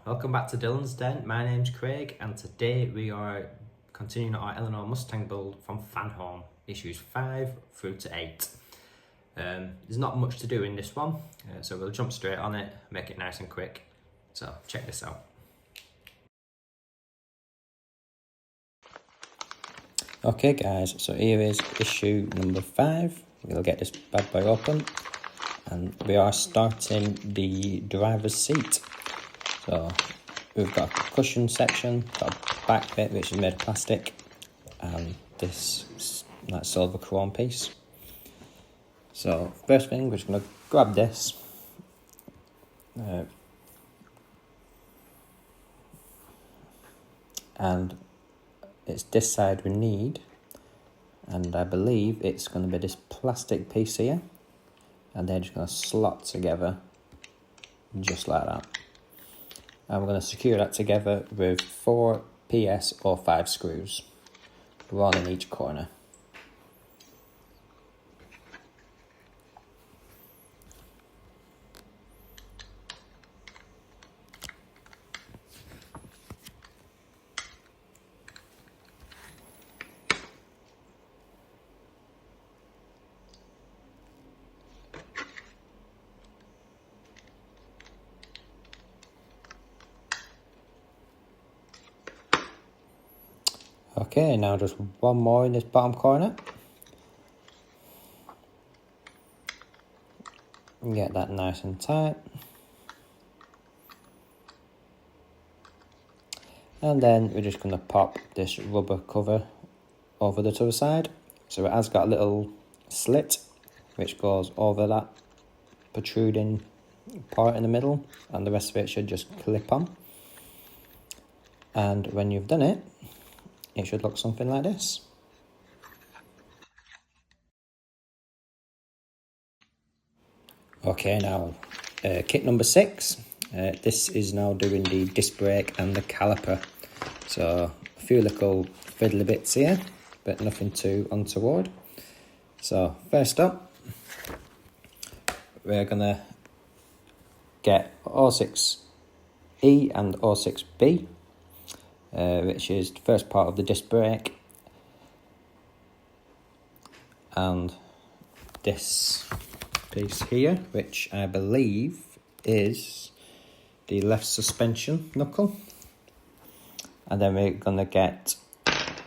welcome back to Dillon's Den. My name's Craig and today we are continuing our Eleanor Mustang build from Fanhorn, issues 5 through to 8. There's not much to do in this one, so we'll jump straight on it, make it nice and quick. So check this out. Okay guys, so here is issue number 5. We'll get this bad boy open and we are starting the driver's seat. So we've got a cushion section, got a back bit which is made of plastic, and this like silver chrome piece. So first thing, we're just going to grab this, and it's this side we need, and I believe it's going to be this plastic piece here, and they're just going to slot together just like that. And we're going to secure that together with 4 PS05 screws, one in each corner. Okay, now just one more in this bottom corner. Get that nice and tight. And then we're just going to pop this rubber cover over the other side. So it has got a little slit which goes over that protruding part in the middle, and the rest of it should just clip on. And when you've done it, it should look something like this. Okay, now kit number 6. This is now doing the disc brake and the caliper. So a few little fiddly bits here, but nothing too untoward. So first up, we're gonna get 06E and 06B. Which is the first part of the disc brake, and this piece here, which I believe is the left suspension knuckle. And then we're going to get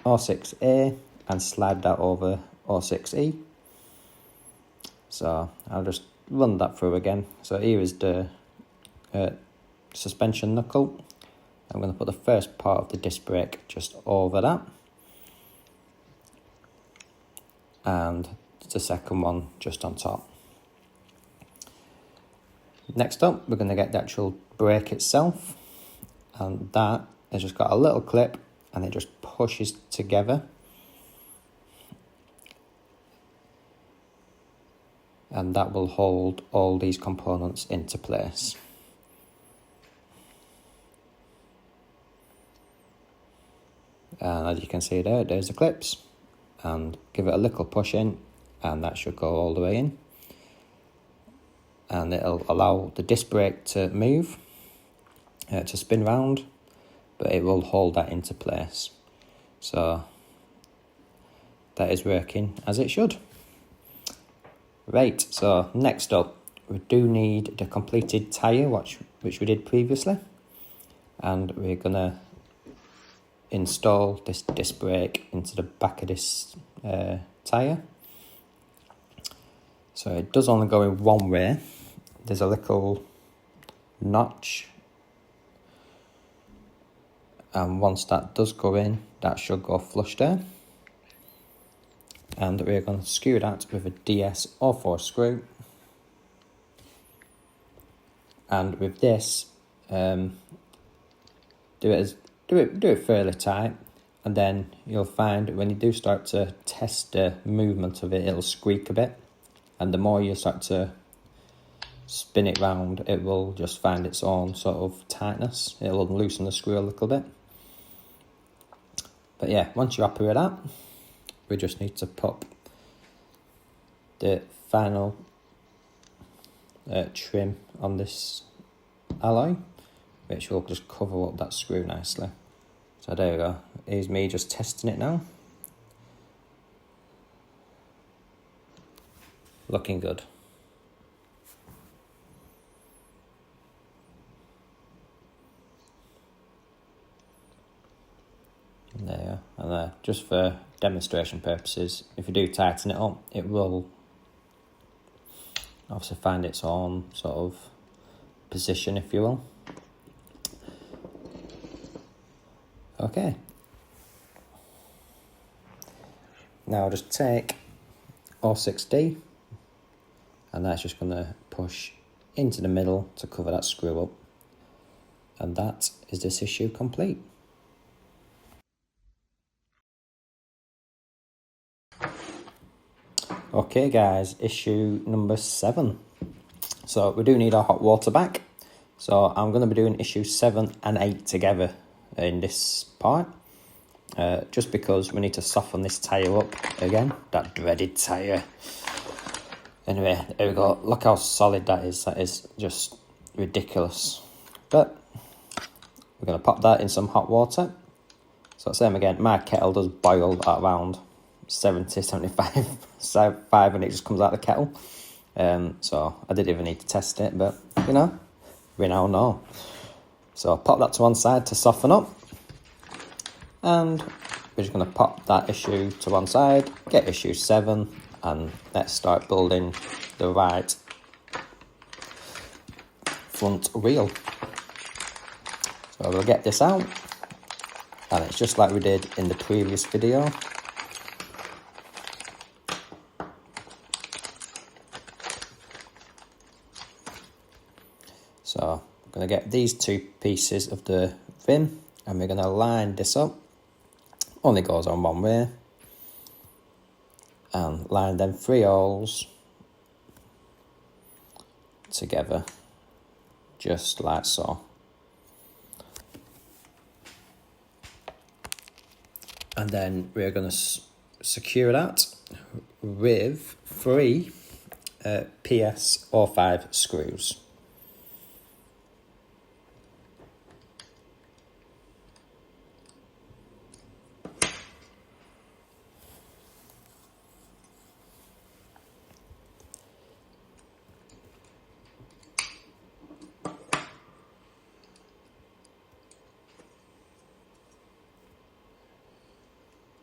06A and slide that over 06E. So I'll just run that through again. So here is the suspension knuckle. I'm going to put the first part of the disc brake just over that, and the second one just on top. Next up, we're going to get the actual brake itself, and that has just got a little clip and it just pushes together, and that will hold all these components into place. And as you can see there's the clips, and give it a little push in and that should go all the way in, and it'll allow the disc brake to move, to spin round, but it will hold that into place. So that is working as it should. Right, so next up we do need the completed tyre, which we did previously, and we're gonna install this disc brake into the back of this tyre. So it does only go in one way. There's a little notch, and once that does go in, that should go flush there. And we're going to screw that with a DS04 screw. And with this, do it fairly tight, and then you'll find when you do start to test the movement of it, it'll squeak a bit, and the more you start to spin it round, it will just find its own sort of tightness. It'll loosen the screw a little bit. But yeah, once you're happy with that, we just need to pop the final trim on this alloy, which will just cover up that screw nicely. So there we go. Here's me just testing it now. Looking good. There, and there, just for demonstration purposes, if you do tighten it up, it will obviously find its own sort of position, if you will. Okay. Now I'll just take 06D, and that's just going to push into the middle to cover that screw up. And that is this issue complete. Okay guys, issue number 7. So we do need our hot water back. So I'm going to be doing issue 7 and 8 together in this part. Just because we need to soften this tyre up again. That dreaded tyre. Anyway, there we go. Look how solid that is. That is just ridiculous. But we're going to pop that in some hot water. So same again, my kettle does boil at around 70, 75, 5 and it just comes out of the kettle. So I didn't even need to test it, but you know, we now know. So pop that to one side to soften up. And we're just going to pop that issue to one side, get issue 7, and let's start building the right front wheel. So we'll get this out, and it's just like we did in the previous video. So I'm going to get these 2 pieces of the rim, and we're going to line this up. Only goes on one way. And line them 3 holes together, just like so. And then we're going to secure that with 3 PS05 screws.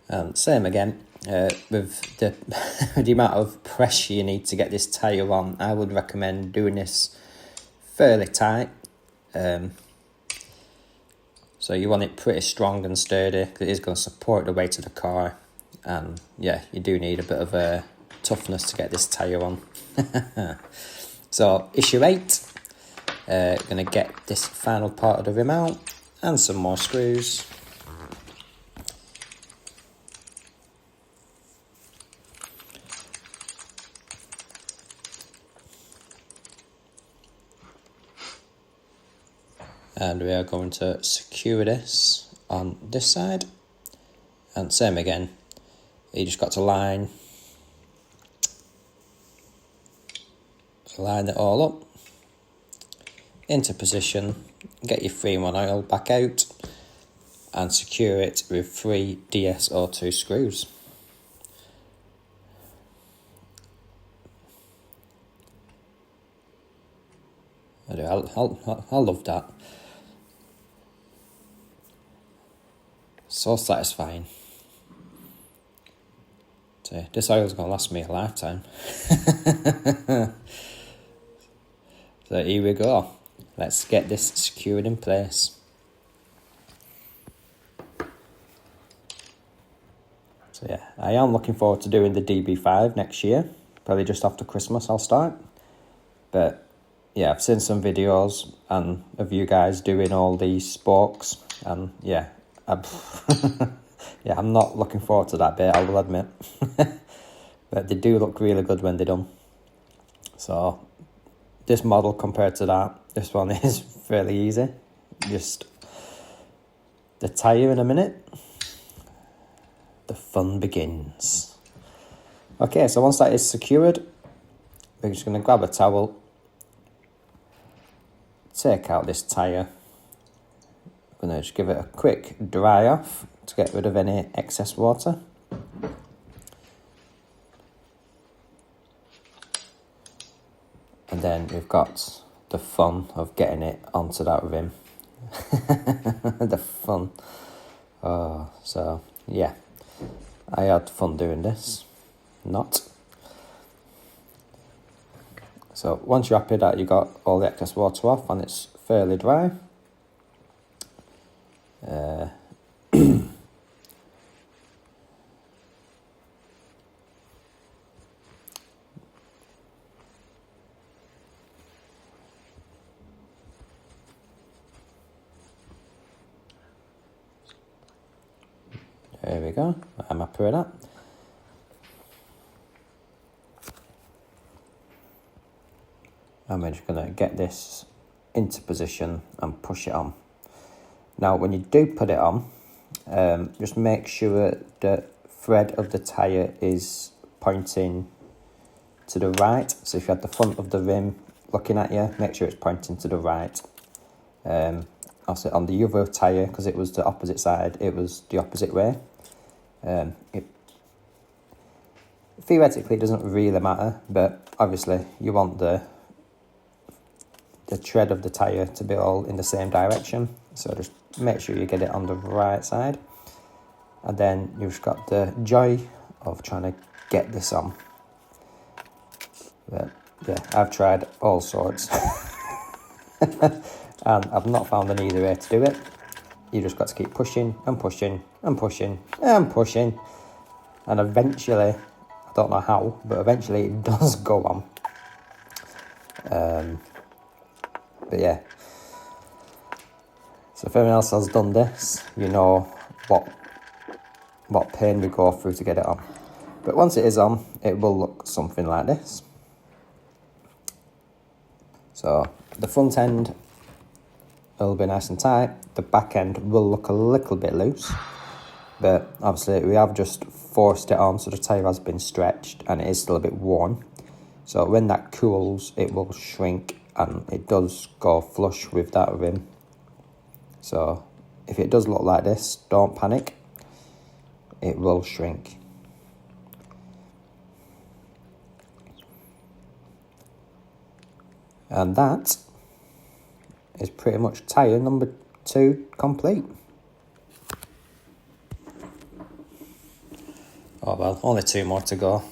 And same again, with the, the amount of pressure you need to get this tyre on, I would recommend doing this fairly tight. So you want it pretty strong and sturdy, because it is going to support the weight of the car. And yeah, you do need a bit of toughness to get this tyre on. So issue 8, going to get this final part of the rim out and some more screws. And we are going to secure this on this side. And same again, you just got to line it all up into position, get your 3-in-1 oil back out, and secure it with 3 DS02 screws. I love that. So satisfying. So this oil's going to last me a lifetime. So here we go. Let's get this secured in place. So yeah, I am looking forward to doing the DB5 next year. Probably just after Christmas I'll start. But yeah, I've seen some videos and of you guys doing all these spokes, and yeah, I'm not looking forward to that bit, I will admit. But they do look really good when they're done. So this model compared to that, this one is fairly easy. Just the tyre in a minute. The fun begins. Okay, so once that is secured, we're just going to grab a towel, take out this tyre, I'm going to just give it a quick dry off to get rid of any excess water. And then we've got the fun of getting it onto that rim. The fun. Oh, so yeah, I had fun doing this. Not. So once you're happy that you got all the excess water off and it's fairly dry, there we go, I'm happy with that. And we're just going to get this into position and push it on. Now when you do put it on, just make sure the thread of the tyre is pointing to the right. So if you had the front of the rim looking at you, make sure it's pointing to the right. Also on the other tyre, because it was the opposite side, it was the opposite way. Theoretically it doesn't really matter, but obviously you want the tread of the tyre to be all in the same direction. So just make sure you get it on the right side. And then you've got the joy of trying to get this on. But yeah, I've tried all sorts. And I've not found an easy way to do it. You just got to keep pushing and pushing and pushing and pushing. And eventually, I don't know how, but eventually it does go on. But yeah. So if anyone else has done this, you know what pain we go through to get it on. But once it is on, it will look something like this. So the front end will be nice and tight. The back end will look a little bit loose. But obviously we have just forced it on, so the tyre has been stretched and it is still a bit worn. So when that cools, it will shrink and it does go flush with that rim. So if it does look like this, don't panic. It will shrink. And that is pretty much tyre number 2 complete. Oh well, only 2 more to go.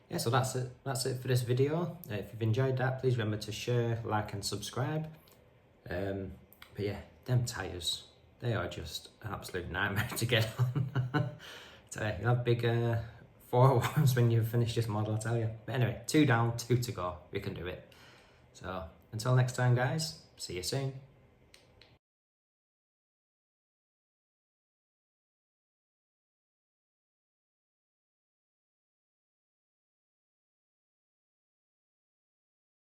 Yeah, so that's it for this video. If you've enjoyed that, please remember to share, like and subscribe. But yeah, them tyres, they are just an absolute nightmare to get on. So you have big 401s when you finish this model, I tell you. But anyway, 2 down, 2 to go. We can do it. So until next time, guys, see you soon.